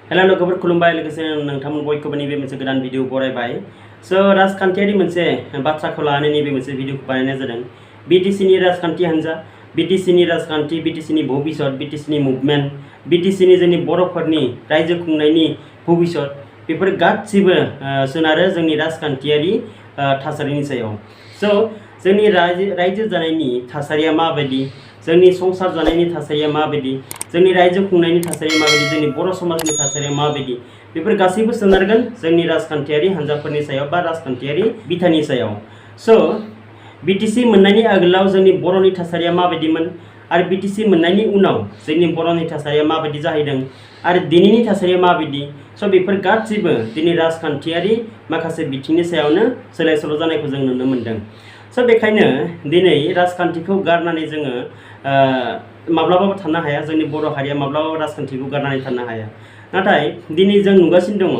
Hello लोगोफोर खुलुमबाय लोगोसे नोंथांमोन बयखौबो नैबे मोनसे गोदान भिडिअ बरायबाय। राजखान्थियारि मोनसे बाथ्राखौ लानानै नैबे मोनसे भिडिअखौ बानायनाय जादों। बिटिसिनि राजखान्थि हान्जा, बिटिसिनि राजखान्थि, बिटिसिनि भबिष्यत, बिटिसिनि मुभमेन्ट, बिटिसिनि जोंनि बर'फोरनि रायजो खुंनायनि भबिष्यत बेफोर गासिबो सोनारो जोंनि राजखान्थियारि थासारिनि सायाव। जोंनि रायजो जानायनि थासारिया माबायदि, जोंनि संसार जानायनि थासारिया माबायदि, जोंनि रायजो खुंनायनि थासारिया माबायदि, जोंनि बर' समाजनि थासारिया माबायदि, बेफोर गासैबो सोनारगोन जोंनि राजखान्थियारि हान्जाफोरनि सायाव बा राजखान्थियारि बिथानि सायाव। बिटिसि मोननायनि आगोलाव जोंनि बर'नि थासारिया माबायदिमोन आरो बिटिसि मोननायनि उनाव जोंनि बर'नि थासारिया माबायदि जाहैदों आरो दिनैनि थासारिया माबायदि, बेफोर गासिबो दिनै राजखान्थियारि माखासे बिथिंनि सायावनो सोलाय सोल' जानायखौ जों नुनो मोनदों। बेखायनो दिनै राजखान्थिखौ गारनानै जोङो माब्लाबाबो थानो हाया, जोंनि बर' हारिया माब्लाबाबो राजखान्थिखौ गारनानै थानो हाया। नाथाय दिनै जों नुगासिनो दङ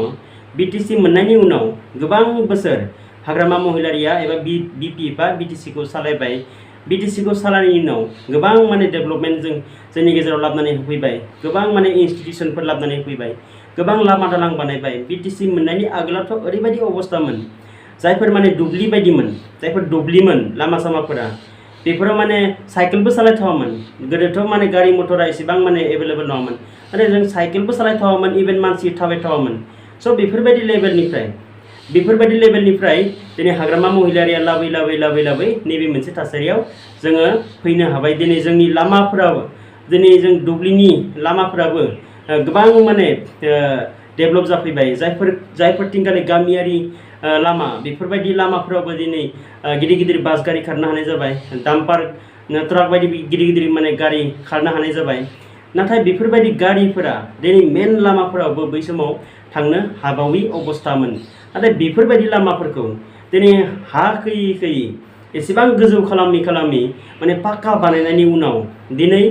बिटिसि मोननायनि उनाव गोबां बोसोर हाग्रामा महिलारिया एबा बिपि बा बिटिसिखौ सालायबाय। बिटिसिखौ सालायनायनि उनाव गोबां माने डेभेलपमेन्ट जोंनि गेजेराव लाबोनानै होफैबाय, गोबां माने इन्स्टिटिउसनफोर लाबोनानै होफैबाय, गोबां लामा दालां बानायबाय। बिटिसि मोननायनि आगोलावथ' ओरैबायदि अबस्थामोन, जायफोर माने दुब्लि बायदिमोन, जायफोर दुब्लिमोन लामा सामाफोरा, बेफोराव माने साइकेलबो सालायथावामोन। गोदोथ' माने गारि मटरा एसेबां माने एभेलेबल नङामोन, नाथाय जों साइकेलबो सालायथावामोन, इभेन मानसि थाबायथावामोन। बेफोरबायदि लेभेलनिफ्राय दिनै हाग्रामा महिलारिया लाबोै नैबे मोनसे थासारियाव जोङो फैनो हाबाय। दिनै जोंनि लामाफोराबो, दिनै जों दुब्लिनि लामाफोराबो गोबां माने डेभेलप जाफैबाय। जायफोरथिंगालि गामियारि लामा, बेफोरबायदि लामाफोरावबो दिनै गिदिर गिदिर बास गारि खारनो हानाय जाबाय, डाम्पार ट्राक बायदि गिदिर गिदिर माने गारि खारनो हानाय जाबाय। नाथाय बेफोरबायदि गारिफोरा दिनै मेन लामाफोरावबो बै समाव थांनो हाबावि अबस्थामोन। नाथाय बेफोरबायदि लामाफोरखौ दिनै हा खोयै एसेबां गोजौ खालामै माने पाक्का बानायनायनि उनाव दिनै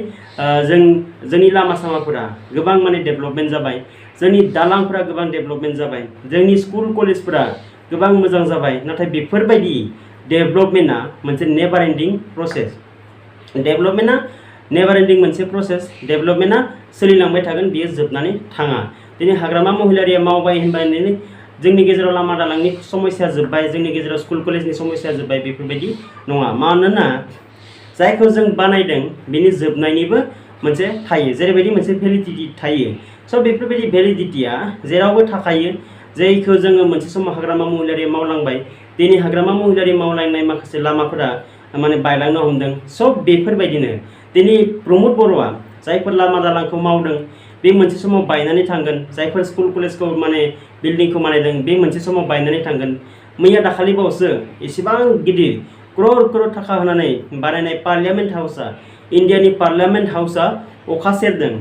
जोंनि लामा सामाफोरा गोबां माने डेभेलपमेन्ट जाबाय, जोंनि दालांफोरा गोबां डेभेलपमेन्ट जाबाय, जोंनि स्कुल कलेजफोरा गोबां मोजां जाबाय। नाथाय बेफोरबायदि डेभेलपमेन्टआ मोनसे नेभार एन्डिं प्रसेस। डेभेलपमेन्टआ सोलिलांबाय थागोन, बियो जोबनानै थाङा। दिनै हाग्रामा महिलारिया मावबाय होनबानो जोंनि गेजेराव लामा दालांनि समस्या जोब्बाय, जोंनि गेजेराव स्कुल कलेजनि समस्या जोब्बाय, बेफोरबायदि नङा। मानोना जायखौ जों बानायदों बिनि जोबनायनिबो मोनसे थायो, जेरैबायदि मोनसे भेलिडिटि थायो। बेफोरबायदि भेलिडिटिया जेरावबो थाखायो। जायखौ जोङो मोनसे समाव हाग्रामा महिलारिया मावलांबाय, दिनै हाग्रामा महिलारि मावलांनाय माखासे लामाफोरा माने बायलांनो हमदों। बेफोरबायदिनो दिनै प्रमद बर'आ जायफोर लामा दालांखौ मावदों बे मोनसे समाव बायनानै थांगोन। जायफोर स्कुल कलेजखौ माने बिल्डिंखौ बानायदों बे मोनसे समाव बायनानै थांगोन। मैया दाखालि बावसो एसेबां गिदिर क्रर थाखा होनानै बानायनाय पार्लियामेन्ट हाउसआ, इन्डियानि पार्लियामेन्ट हाउसआ अखा सेरदों।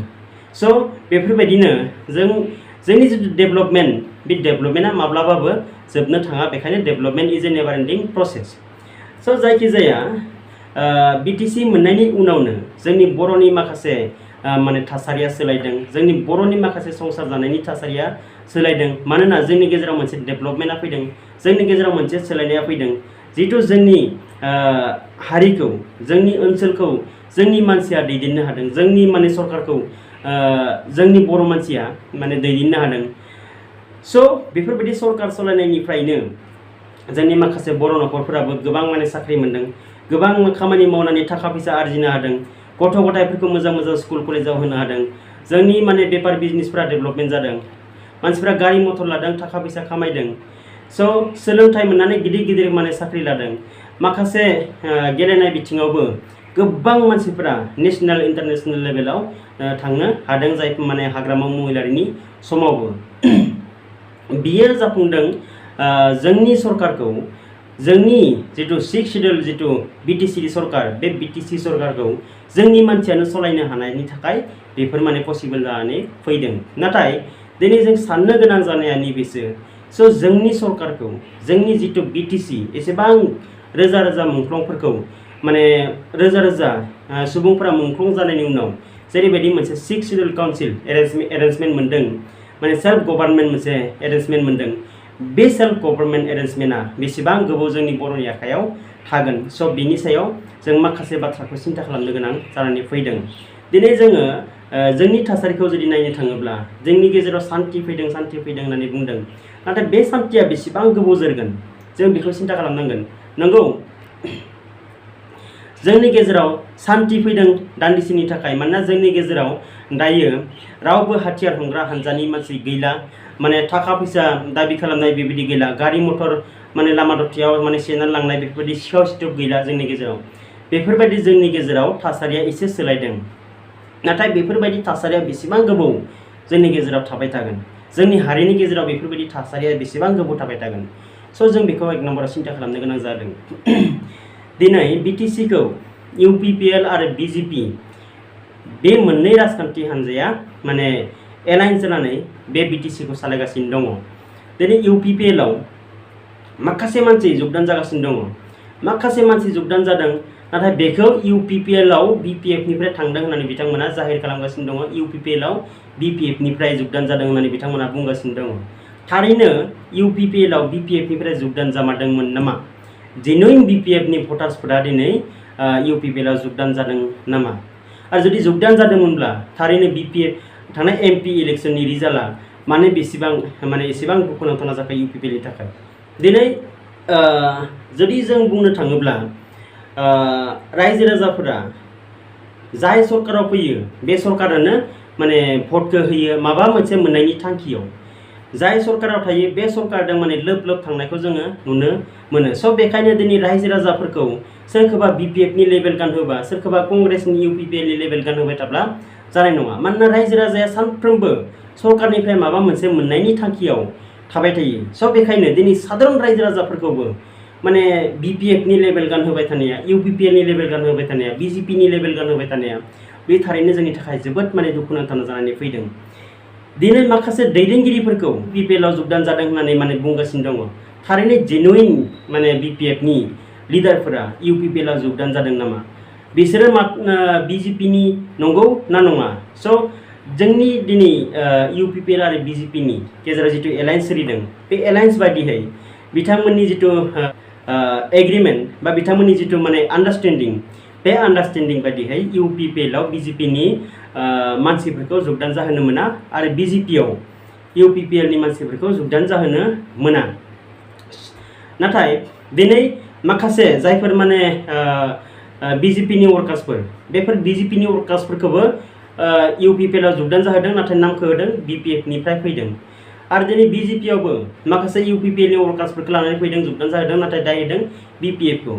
बेफोरबायदिनो जोंनि जिथु डेभेलपमेन्ट, बे डेभेलपमेन्टआ माब्लाबाबो जोबनो थाङा। बेखायनो development is a never ending process. जायखिजाया बिटिसि मोननायनि उनावनो जोंनि बर'नि माखासे माने थासारिया सोलायदों, जोंनि बर'नि माखासे संसार जानायनि थासारिया सोलायदों। मानोना जोंनि गेजेराव मोनसे डेभेलपमेन्टआ फैदों, जोंनि गेजेराव मोनसे सोलायनाया फैदों। जिहेथु जोंनि हारिखौ, जोंनि ओनसोलखौ जोंनि मानसिया दैदेननो हादों, जोंनि माने सरकारखौ जोंनि बर' मानसिया माने दैदेननो हादों। बेफोरबायदि सरकार सालायनायनिफ्रायनो जोंनि माखासे बर' न'खरफोराबो गोबां माने साख्रि मोन्दों, गोबां खामानि मावनानै थाखा फैसा आरजिनो हादों, गथ' गथायफोरखौ मोजां स्कुल कलेजाव होनो हादों। जोंनि माने बेफार बिजनेसफ्रा डेभेलपमेन्ट जादों, मानसिफ्रा गारि मथर लादों, थाखा फैसा खामायदों। सोलोंथाइ मोननानै गिदिर गिदिर माने साख्रि लादों। माखासे गेलेनाय बिथिङावबो गोबां मानसिफोरा नेसनेल इन्टारनेसनेल लेभेलाव थांनो हादों, जाय माने हाग्रामा महिलारिनि समावबो। बियो जाफुंदों जोंनि सरकारखौ, जोंनि जिथु 6 शिड्युल जिथु बिटिसि सरकार, बे बिटिसि सरकारखौ जोंनि मानसियानो सालायनो हानायनि थाखाय बेफोर माने पसिबोल जानानै फैदों। नाथाय दिनै जों साननो गोनां जानाया नैबेसो, जोंनि सरकारखौ, जोंनि जिथु बिटिसि एसेबां रोजा मुंख्लंफोरखौ माने रोजा सुबुंफोरा मुंख्लं जानायनि उनाव जेरैबायदि मोनसे 6 शिड्युल काउन्सिल एरेन्जमेन्ट मोन्दों, माने सेल्फ गभर्नमेन्ट मोनसे एरेन्जमेन्ट मोन्दों। बे सेल्फ गभर्नमेन्ट एरेन्जमेन्टआ बेसेबां गोबाव जोंनि बर'नि आखायाव थागोन, बिनि सायाव जों माखासे बाथ्राखौ सिन्था खालामनो गोनां जानानै फैदों। दिनै जोङो जोंनि थासारिखौ जुदि नायनो थाङोब्ला जोंनि गेजेराव सान्थि फैदों होननानै बुंदों, नाथाय बे सान्थिया बेसेबां गोबाव जोरगोन जों बेखौ सिन्था खालामनांगोन। नंगौ, जोंनि गेजेराव सान्थि फैदों दान्दिसेनि थाखाय, मानोना जोंनि गेजेराव दायो रावबो हाथियार हमग्रा हानजानि मानसि गैला, माने थाखा फैसा दाबि खालामनाय बेबायदि गैला, गारि मटर माने लामा दथायाव माने सेनानै लांनाय बेफोरबायदि सिखाव सिथुब गैला जोंनि गेजेराव। बेफोरबायदि जोंनि गेजेराव थासारिया एसे सोलायदों, नाथाय बेफोरबायदि थासारिया बेसेबां गोबाव जोंनि गेजेराव थाबाय थागोन, जोंनि हारिनि गेजेराव बेफोरबायदि थासारिया बेसेबां गोबाव थाबाय थागोन। स' जों बेखौ एक नम्बराव सिन्था खालामनो गोनां जादों। दिनै बिटिसिखौ इउपिपिएल आरो बिजेपि बे मोननै राजखान्थि हान्जाया माने एलायन्स जानानै बे बिटिसिखौ सालायगासिनो दङ। दिनै इउपिपिएलआव माखासे मानसि जगदान जागासिनो दङ, माखासे मानसि जगदान जादों, नाथाय बेखौ इउपिपिएलआव बिपिएफनिफ्राय थांदों होननानै बिथांमोना जाहिर खालामगासिनो दङ। इउपिपिएलआव बिपिएफनिफ्राय जगदान जादों होननानै बिथांमोना बुंगासिनो दङ। थारैनो इउपिपिएलआव बिपिएफनिफ्राय जगदान जामारदोंमोन नामा? जेनुइन बिपिएफनि भटार्सफोरा दिनै इउपिपिएलआव जगदान जादों नामा? आरो जुदि जगदान जादोंमोनब्ला थारैनो बिपिएफ थांनाय एमपि इलेक्सननि रिजाल्टआ माने एसेबां दुखुनांथाव जाखो इउपिपिएलनि थाखाय। दिनै जुदि जों बुंनो थाङोब्ला रायजो राजाफोरा जाय सरकाराव फैयो बे सरकारानो माने भटखौ होयो माबा मोनसे मोननायनि थांखियाव। जाय सरकाराव थायो बे सरकारजों माने लोब लोब थांनायखौ जोङो नुनो मोनो। स' बेखायनो दिनै रायजो राजाफोरखौ सोरखौबा बिपिएफनि लेभेल गानहोबा, सोरखौबा कंग्रेसनि इउपिपिएलनि लेभेल गानहोबाय थाब्ला जानाय नङा। मानोना रायजो राजाया सानफ्रोमबो सरकारनिफ्राय माबा मोनसे मोननायनि थांखियाव थाबाय थायो। स' बेखायनो दिनै साधारन रायजो राजाफोरखौबो माने बिपिएफनि लेभेल गानहोबाय थानाया, इउपिपिएलनि लेभेल गानहोबाय थानाया, बिजेपिनि लेभेल गानहोबाय थानाया बे थारैनो जोंनि थाखाय जोबोद माने दुखुनांथाव जानानै फैदों। दिनै माखासे दैदेनगिरिफोरखौ बिपिएलआव जगदान जादों होननानै माने बुंगासिनो दङ। थारैनो जेनुइन माने बिपिएफनि लिडारफोरा इउपिपिएलआव जगदान जादों नामा? बिसोरो बिजेपिनि नंगौ ना नङा? स' जोंनि दिनै इउपिपिएल आरो बिजेपिनि गेजेराव जिथु एलायन्स सोलिदों, बे एलायन्स बायदियै बिथांमोननि जिथु एग्रिमेन्ट बा बिथांमोननि जिथु माने आन्डारस्टेन्डिं, बे आन्डारस्टेन्डिं बायदियै इउपिपिएलआव बिजेपिनि मानसिफोरखौ जगदान जाहोनो मोना आरो बिजेपिआव इउपिपिएलनि मानसिफोरखौ जगदान जाहोनो मोना। नाथाय दिनै माखासे जायफोर माने बिजेपिनि वार्कार्सफोर, बेफोर बिजेपिनि वार्कार्सफोरखौबो इउपिपिएलआव जगदान जाहोदों, नाथाय नामखौ होदों बिपिएफनिफ्राय फैदों। आरो दिनै बिजेपिआवबो माखासे इउपिपिएलनि वार्कार्सफोरखौ लानानै फैदों, जगदान जाहोदों, नाथाय दाय होदों बिपिएफखौ।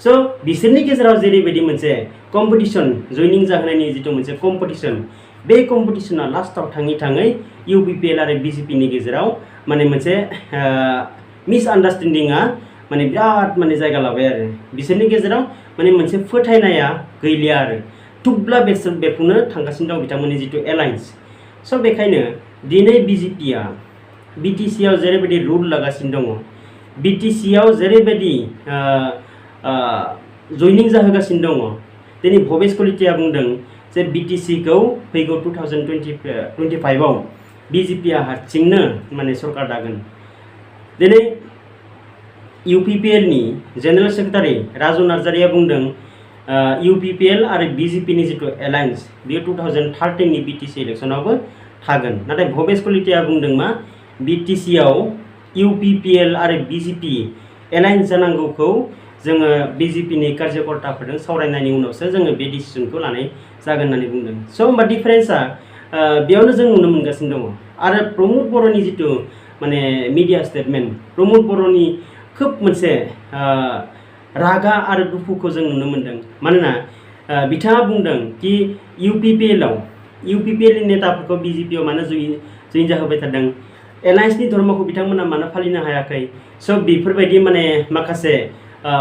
स' बिसोरनि गेजेराव जेरैबायदि मोनसे कम्पिटिसन, जयनिं जाहोनायनि जिथु मोनसे कम्पिटिसन, बे कम्पिटिसना लास्टआव थाङै इउपिपिएल आरो बिजेपिनि गेजेराव माने मोनसे मिसआन्डारस्टेन्डिंआ माने बिराद माने जायगा लाबाय आरो बिसोरनि गेजेराव माने मोनसे फोथायनाया गैलिया आरो थुब्ला बेरफुंनो थांगासिनो दं बिथांमोननि जिथु एलायन्स। स' बेखायनो दिनै बिजेपिआ बिटिसिआव जेरैबायदि रुल लागासिनो दङ, बिटिसिआव जेरैबायदि जयनिं जाहोगासिनो दङ, दिनै भबेश कलिताया बुंदों जे बिटिसिखौ फैगौ 2025आव बिजेपिआ हारसिंनो माने सरकार दागोन। दिनै इउपिपिएलनि जेनेरेल सेक्रेटारि राजु नार्जारिया बुंदों इउपिपिएल आरो बिजेपिनि जिथु एलायन्स बेयो 2013नि बिटिसि इलेक्सनावबो थागोन। नाथाय भबेश कलिताया बुंदों मा बिटिसिआव इउपिपिएल आरो बिजेपि एलायन्स जानांगौखौ जोङो बिजेपिनि कार्यकर्ताफोरजों सावरायनायनि उनावसो जोङो बे डिसिसनखौ लानाय जागोन होननानै बुंदों। स' होमबा डिफारेन्सआ बेयावनो जों नुनो मोनगासिनो दङ। आरो प्रमद बर'नि जिथु माने मिडिया स्टेटमेन्ट, प्रमद बर'नि खोब मोनसे रागा आरो दुखुखौ जों नुनो मोनदों। मानोना बिथाङा बुंदों कि इउपिपिएलनि नेताफोरखौ बिजेपिआव मानो जयेन जाहोबाय थादों, एलायन्सनि धर्मखौ बिथांमोना मानो फालिनो हायाखै। स' बेफोरबायदि माने माखासे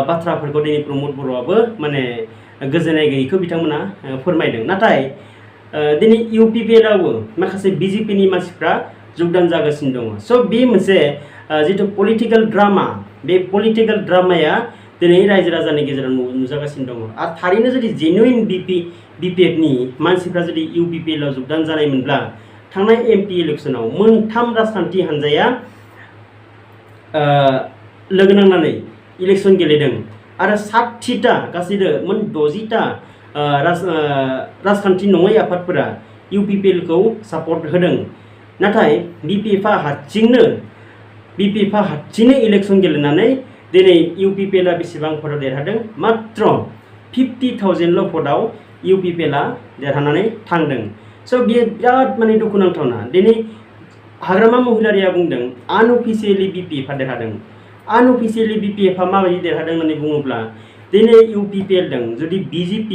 बाथ्राफोरखौ दिनै प्रमद बर'आबो माने गोजोननाय गैयैखौ बिथांमोना फोरमायदों। नाथाय दिनै इउपिपिएलआवबो माखासे बिजेपिनि मानसिफ्रा जगदान जागासिनो दङ। स' बे मोनसे जिथु पलिटिकेल ड्रामा, बे पलिटिकेल ड्रामाया दिनै रायजो राजानि गेजेराव नुजागासिनो दङ। आरो थारैनो जुदि जेनुइन बिपिएफनि मानसिफ्रा जुदि इउपिपिएलआव जगदान जानायमोनब्ला थांनाय एमपि इलेक्सनाव मोनथाम राजखान्थि हान्जाया लोगो नांनानै इलेक्सन गेलेदों आरो 60टा गासैबो मोन 60टा राजखान्थि नङै आफादफोरा UPPL खौ सापर्ट होदों नाथाय BJP हारसिंनो इलेक्शन गेलेनानै दिनै UPPL बेसेबां भटआव देरहादों मात्र 50,000 ल' भटआव UPPL देरहानानै थांदों स' बियो बिराद माने दुखुनांथावना दिनै हाग्रामा महिलारिया बुंदों आनअफिसियेलि BJP देरहादों आनअफिसियेलि BJP माबायदि देरहादों होननानै बुङोब्ला दिनै UPPL दों जुदि BJP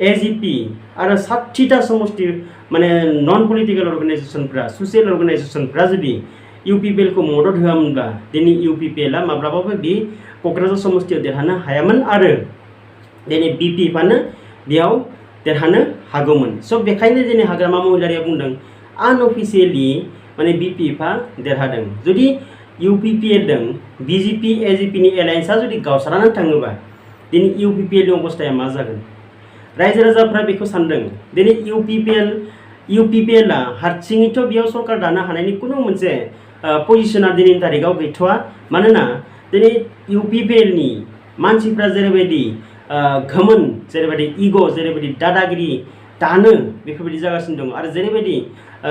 AGP आरो 60टा समष्टि माने नन पलिटिकल अर्गानाइजेशनफ्रा ससियेल अर्गानाइजेशनफ्रा जुदि UPPL खौ मदद होआमोनब्ला दिनै UPPL माब्लाबाबो बे क'क्राझार समष्टियाव देरहानो हायामोन आरो दिनै BJP बेयाव देरहानो हागौमोन स' बेखायनो दिनै हाग्रामा महिलारिया बुंदों आनअफिसियेलि माने BJP देरहादों जुदि UPPL दों BJP AGP नि एलायन्सआ जुदि गावस्रानानै थाङोबा दिनै UPPL नि अबस्थाया मा जागोन रायजो राजाफ्रा बेखौ सानदों दिनै UPPL हारसिङैथ' बेयाव सरकार दानो हानायनि कुनु मोनसे पजिशना दिनैनि तारिखाव गैथ'वा मानोना दिनै UPPL नि मानसिफ्रा जेरैबायदि घमन जेरैबायदि इग' जेरैबायदि दादागिरि दानो बेफोरबायदि जागासिनो दं आरो जेरैबायदि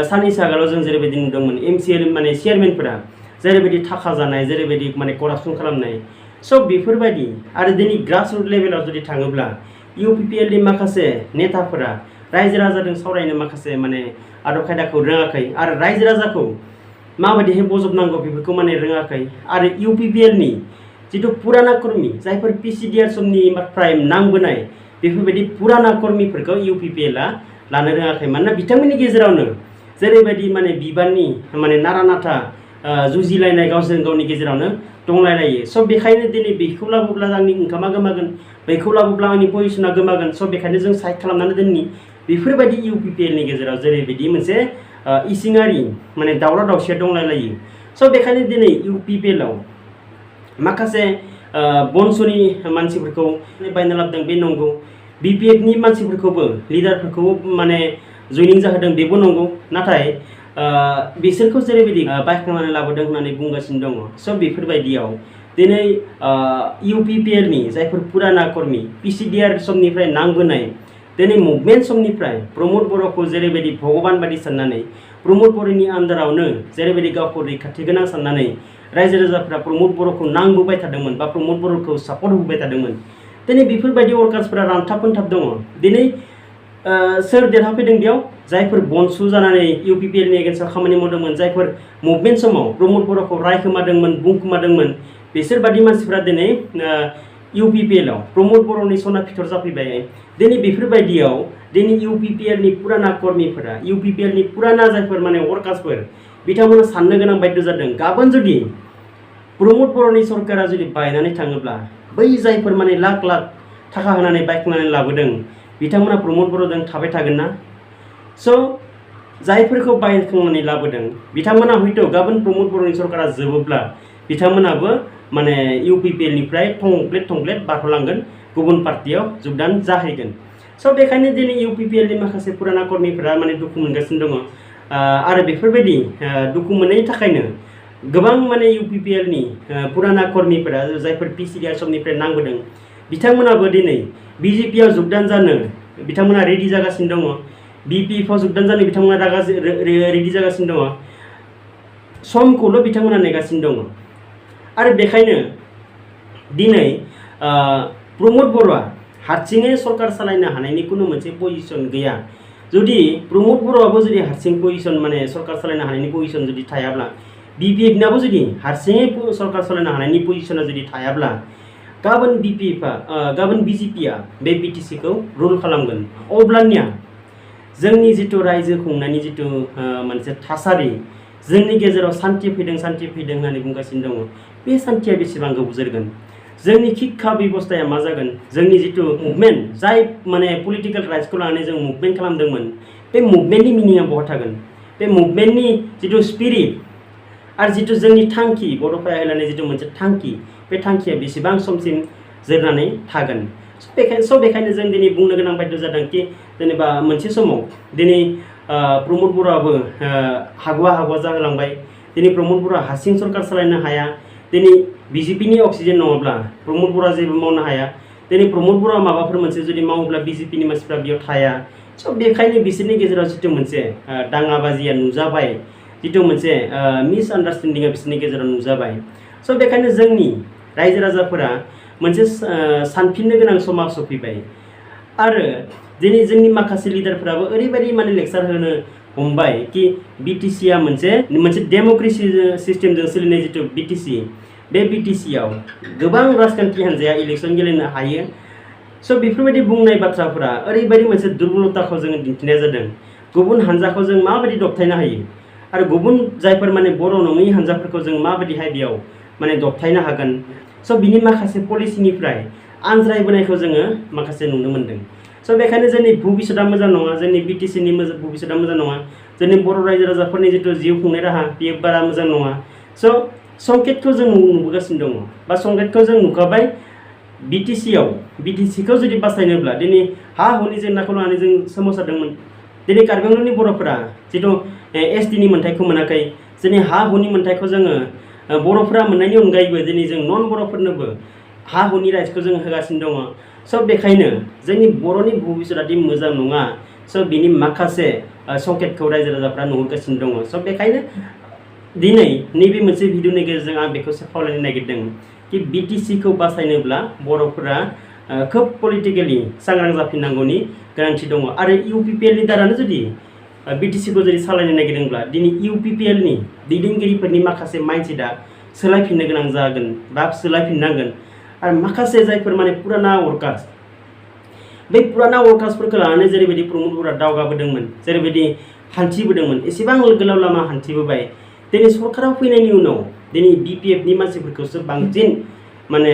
साननैसो आगोलाव जों जेरैबायदि नुदोंमोन MCL माने चेयारमेनफोरा जेरैबायदि थाखा जानाय जेरैबायदि माने करापसन खालामनाय स' बेफोरबायदि आरो दिनै ग्रासरुट लेभेलाव जुदि थाङोब्ला UPPL नि माखासे नेताफोरा रायजो राजाजों सावरायनो माखासे माने आदब खायदाखौ रोङाखै आरो रायजो राजाखौ माबायदिहाय बजबनांगौ बेफोरखौ माने रोङाखै आरो UPPL नि जिथु पुराना कर्मी जायफोर PCDR समनिफ्राय नांबोनाय बेफोरबायदि पुराना कर्मीफोरखौ UPPL लानो रोङाखै मानोना बिथांमोननि गेजेरावनो जेरैबायदि माने बिबाननि माने नारा नाथा जुजिलायनाय गावसोर गावनि गेजेरावनो दंलायलायो स' बेखायनो दिनै बेखौ लाबोब्ला आंनि ओंखामा गोमागोन बेखौ लाबोब्ला आंनि पजिशना गोमागोन स' बेखायनो जों साइड खालामनानै दोननि बेफोरबायदि UPPL नि गेजेराव जेरैबायदि मोनसे इसिङारि माने दावराव दावसिया दंलायलायो स' बेखायनो दिनै UPPL आव माखासे बंस'नि मानसिफोरखौ बायना लाबोदों बे नंगौ BPF नि मानसिफोरखौबो लिडारफोरखौबो माने जयनिं जाहोदों बेबो नंगौ नाथाय बिसोरखौ जेरैबायदि बायखांनानै लाबोदों होननानै बुंगासिनो दङ स' बेफोरबायदियाव दिनै UPPL नि जायफोर पुराना कर्मी PCDR समनिफ्राय नांबोनाय दिनै मुभमेन्ट समनिफ्राय प्रमद बर'खौ जेरैबायदि भगबान बायदि साननानै प्रमद बर'नि आन्दारावनो जेरैबायदि गावखौ रैखाथि गोनां साननानै रायजो राजाफ्रा प्रमद बर'खौ नांबोबाय थादोंमोन बा प्रमद बर'खौ सापर्ट होबाय थादोंमोन दिनै बेफोरबायदि वर्कार्सफोरा रानथाब फोनथाब दङ दिनै सोर देरहाफैदों बेयाव जायफोर बन्सु जानानै UPPL नि एगेन्स्टआव खामानि मावदोंमोन जायफोर मुभमेन्ट समाव प्रमद बर'खौ रायखोमादोंमोन बुंखोमादोंमन बिसोर बादि मानसिफ्रा दिनै UPPL आव प्रमद बर'नि सना फिथर जाफैबाय दिनै बेफोरबायदियाव दिनै UPPL नि पुराना कर्मीफोरा UPPL नि पुराना जायफोर माने वर्कार्सफोर बिथांमोना साननो गोनां बायद' जादों गाबोन जुदि प्रमद बर'नि सरकारा जुदि बायनानै थाङोब्ला बै जायफोर माने लाख लाख थाखा होनानै बायखांनानै लाबोदों बिथांमोना प्रमद बर'जों थाबाय थागोन ना स' जायफोरखौ बायखांनानै लाबोदों बिथांमोना हयथ' गाबोन प्रमद बर'नि सरकारा जोबोब्ला बिथांमोनाबो माने UPPL निफ्राय थंब्लेट बारहलांगोन गुबुन पार्टियाव जगदान जाहैगोन स' बेखायनो दिनै UPPL नि माखासे पुराना कर्मीफोरा माने दुखु मोनगासिनो दङ आरो बेफोरबायदि दुखु मोननायनि थाखायनो गोबां माने UPPL नि पुराना कर्मीफोरा जायफोर PCDR समनिफ्राय नांबोदों बिथांमोनाबो दिनै BJP आव जगदान जानो बिथांमोना रेडि जागासिनो दङ BPF आव जगदान जानो बिथांमोना रेडि जागासिनो दङ समखौल' बिथांमोना नेगासिनो दङ आरो बेखायनो दिनै प्रमद बर'आ हारसिङै सरकार सालायनो हानायनि कुनु मोनसे पजिशन गैया जुदि प्रमद बर'आबो जुदि हारसिं पजिशन माने सरकार सालायनो हानायनि पजिशन जुदि थायाब्ला BPF नाबो जुदि हारसिङै सरकार सालायनो हानायनि पजिशना जुदि थायाब्ला गाबोन BJP आ बे BTC खौ रुल खालामगोन अब्लानिया जोंनि जिथु रायजो खुंनायनि जिथु मोनसे थासारि जोंनि गेजेराव सान्थि फैदों होननानै बुंगासिनो दङ बे सान्थिया बेसेबां गोबाव जोरगोन जोंनि शिक्षा बेबस्थाया मा जागोन जोंनि जिथु मुभमेन्ट जाय माने पलिटिकेल राइट्सखौ लानानै जों मुभमेन्ट खालामदोंमोन बे मुभमेन्टनि मिनिंआ बहा थागोन बे मुभमेन्टनि जिथु स्पिरिट आरो जिथु जोंनि थांखि बड'फा लानाय जिथु मोनसे थांखि बे थांखिया बेसेबां समसिम जोरनानै थागोन बेखायनो जों दिनै बुंनो गोनां बायद' जादों कि जेनेबा मोनसे समाव दिनै प्रमद बर'आबो हागवा जाहोलांबाय दिनै प्रमद बर'आ हारसिं सरकार सालायनो हाया दिनै BJP नि अक्सिजेन नङाब्ला प्रमद बर'आ जेबो मावनो हाया दिनै प्रमद बर'आ माबाफोर मोनसे जुदि मावोब्ला BJP नि मानसिफ्रा बेयाव थाया स' बेखायनो बिसोरनि गेजेराव जितु मोनसे दाङाबाजिया नुजाबाय जितु मोनसे मिसआन्डारस्टेन्डिंआ बिसोरनि गेजेराव नुजाबाय स' बेखायनो जोंनि रायजो राजाफोरा मोनसे सानफिननो गोनां समा सफैबाय आरो दिनै जोंनि माखासे लिडारफोराबो ओरैबायदि माने लेक्सार होनो हमबाय कि बिटिसिआ मोनसे डेम'क्रेसि सिस्टेमजों सोलिनाय जितु बिटिसि बे बिटिसिआव गोबां राजखान्थि हान्जाया इलेक्सन गेलेनो हायो स' बेफोरबायदि बुंनाय बाथ्राफोरा ओरैबायदि मोनसे दुर्बलताखौ जोङो दिन्थिनाय जादों गुबुन हान्जाखौ जों माबायदि दबथायनो हायो आरो गुबुन जायफोर माने बर' नङै हान्जाफोरखौ जों माबायदिहाय बेयाव माने दबथायनो हागोन स' बिनि माखासे पलिसिनिफ्राय आनज्रायबोनायखौ जोङो माखासे नुनो मोन्दों स' बेखायनो जोंनि भबिष्यतआ मोजां नङा जोंनि बिटिसिनि भबिष्यतआ मोजां नङा जोंनि बर' रायजो राजाफोरनि जितु जिउ खुंनाय राहा बेयो बारा मोजां नङा स' संकेतखौ जों नुबोगासिनो दङ बा संकेतखौ जों नुखाबाय बिटिसिखौ जुदि बासायनोब्ला दिनै हा हुनि जेंनाखौ लानानै जों सोमावसारदोंमोन दिनै कार्बि आंलंनि बर'फोरा जितु एसटिनि मोन्थायखौ मोनाखै जोंनि हा हुनि मोन्थायखौ जोङो बर'फोरा मोननायनि अनगायैबो दिनै जों नन बर'फोरनोबो हा हुनि राइट्सखौ जों होगासिनो दङ स' बेखायनो जोंनि बर'नि भबिष्यतआ दि मोजां नङा स' बिनि माखासे संकेतखौ रायजो राजाफ्रा नुहुरगासिनो दङ स' बेखायनो दिनै नैबे मोनसे भिडिअनि गेजेरजों आं बेखौसो खावलायनो नागिरदों कि बिटिसिखौ बासायनोब्ला बर'फोरा खोब पलिटिकेलि सांग्रां जाफिननांगौनि गोनांथि दङ आरो इउपिपिएलनि दारानो जुदि बिटिसिखौ जुदि सालायनो नागिरदोंब्ला दिनै इउपिपिएलनि दैदेनगिरिफोरनि माखासे माइन्डसेटआ सोलायफिननो गोनां जागोन बा सोलायफिननांगोन आरो माखासे जायफोर माने पुराना वर्कार्स बै पुराना वर्कार्सफोरखौ लानानै जेरैबायदि प्रमदफोरा दावगाबोदोंमोन जेरैबायदि हान्थिबोदोंमोन एसेबां गोलाव लामा हान्थिबोबाय दिनै सरकाराव फैनायनि उनाव दिनै बिपिएफनि मानसिफोरखौसो बांसिन माने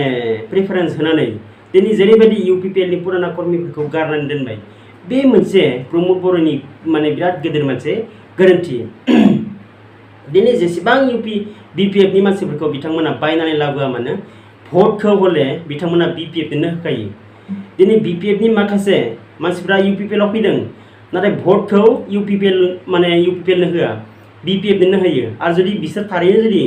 प्रिफारेन्स होनानै दिनै जेरैबायदि इउपिपिएलनि पुराना कर्मिफोरखौ गारनानै दोनबाय बे मोनसे प्रमद बर'नि माने बिराद गेदेर मोनसे गोरोन्थि दिनै जेसेबां बिपिएफनि मानसिफोरखौ बिथांमोना बायनानै लाबोआ मानो भटखौ हले बिथांमोना बिपिएफनो होखायो दिनै बिपिएफनि माखासे मानसिफ्रा इउपिपिएलआव फैदों नाथाय भटखौ इउपिपिएलनो होआ बिपिएफनो होयो आरो जुदि बिसोर थारैनो जुदि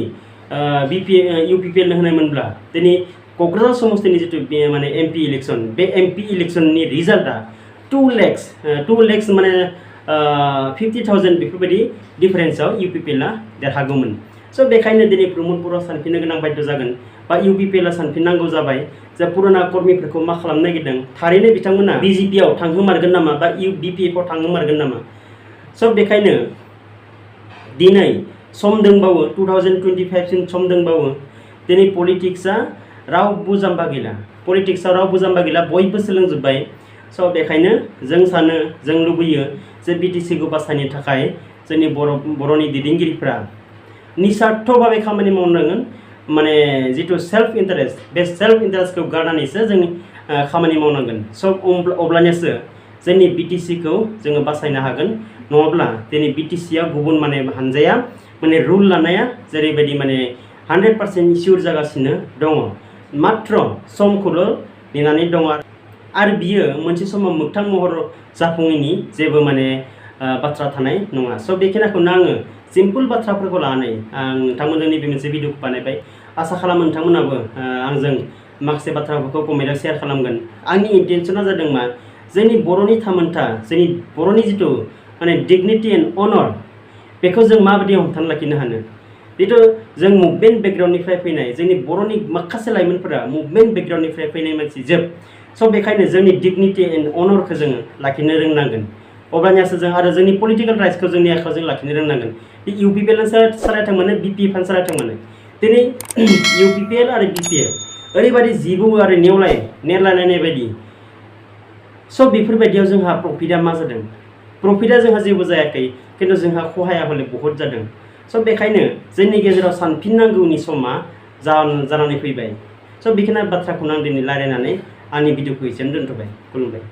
इउपिपिएलनो होनायमोनब्ला दिनै क'क्राझार समस्तिनि जितु माने एमपि इलेक्सन बे एमपि इलेक्सननि रिजाल्टआ 2 लाख माने 50,000 बेफोरबायदि डिफारेन्सआव इउपिपिएलआ देरहागौमोन स' बेखायनो दिनै प्रमद बर'आ सानफिननो गोनां बायद' जागोन बा इउपिपिएलआ सानफिननांगौ जाबाय जे पुराना कर्मिफोरखौ मा खालामनो नागिरदों थारैनो बिथांमोना बिजेपिआव थांहोमारगोन नामा बा बिपिएफआव थांहोमारगोन नामा स' बेखायनो दिनै सम दंबावो 2025 सिम सम दंबावो दिनै पलिटिक्सआ रावबो जाम्बा गैला बयबो सोलोंजोब्बाय स' बेखायनो जों लुबैयो जे बिटिसिखौ बासायनो थाखाय जोंनि बर'नि दैदेनगिरिफ्रा निस्वार्थ भाबै खामानि मावनांगोन माने जितु सेल्फ इन्टारेस्ट बे सेल्फ इन्टारेस्टखौ गारनानैसो जों खामानि मावनांगोन स' अब्लानियासो जोंनि बिटिसिखौ जोङो बासायनो हागोन नङाब्ला दिनै बिटिसिआ गुबुन माने हान्जाया माने रुल लानाया जेरैबायदि माने 100% सियर जागासिनो दङ मात्र समखौल' नेनानै दङ आरो बियो मोनसे समाव मोगथां महर जाफुङैनि जेबो माने बाथ्रा थानाय नङा स' बेखिनिखौनो आङो सिम्पोल बाथ्राफोरखौ लानानै आं नोंथांमोनजों नैबे मोनसे भिडिअखौ बानायबाय आसा खालामो नोंथांमोनाबो आंजों माखासे बाथ्राफोरखौ कमेन्टआव शेयार खालामगोन आंनि इन्टेनसना जादों मा जोंनि बर'नि थामोनथा जोंनि बर'नि जितु माने डिगनिटि एन्ड अनर बेखौ जों माबायदि हमथाना लाखिनो हानो जितु जों मुभमेन्ट बेकग्राउन्डनिफ्राय फैनाय जोंनि बर'नि माखासे लाइमोनफोरा मुभमेन्ट बेकग्राउन्डनिफ्राय फैनाय मानसि जोब स' बेखायनो जोंनि डिगनिटि एन्ड अनरखौ जोङो लाखिनो रोंनांगोन अब्लानियासो जों आरो जोंनि पलिटिकेल राइट्सखौ जोंनि आखायाव जों लाखिनो रोंनांगोन इउपिपिएल सालायथों माने बिपिएफ सालायथों माने दिनै इउपिपिएल आरो बिपिएफ ओरैबायदि जिबौ आरो नेरलायनाय बायदि स' बेफोरबायदियाव जोंहा प्रफिटआ मा जादों प्रफिटआ जोंहा जेबो जायाखै खिन्थु जोंहा खहाया हले बहुद जादों स' बेखायनो जोंनि गेजेराव सानफिननांगौनि समा जानानै फैबाय स' बेखिनि बाथ्राखौनो आं दिनै रायलायनानै आंनि भिडिअखौ एसेयावनो दोनथ'बाय खुलुमबाय।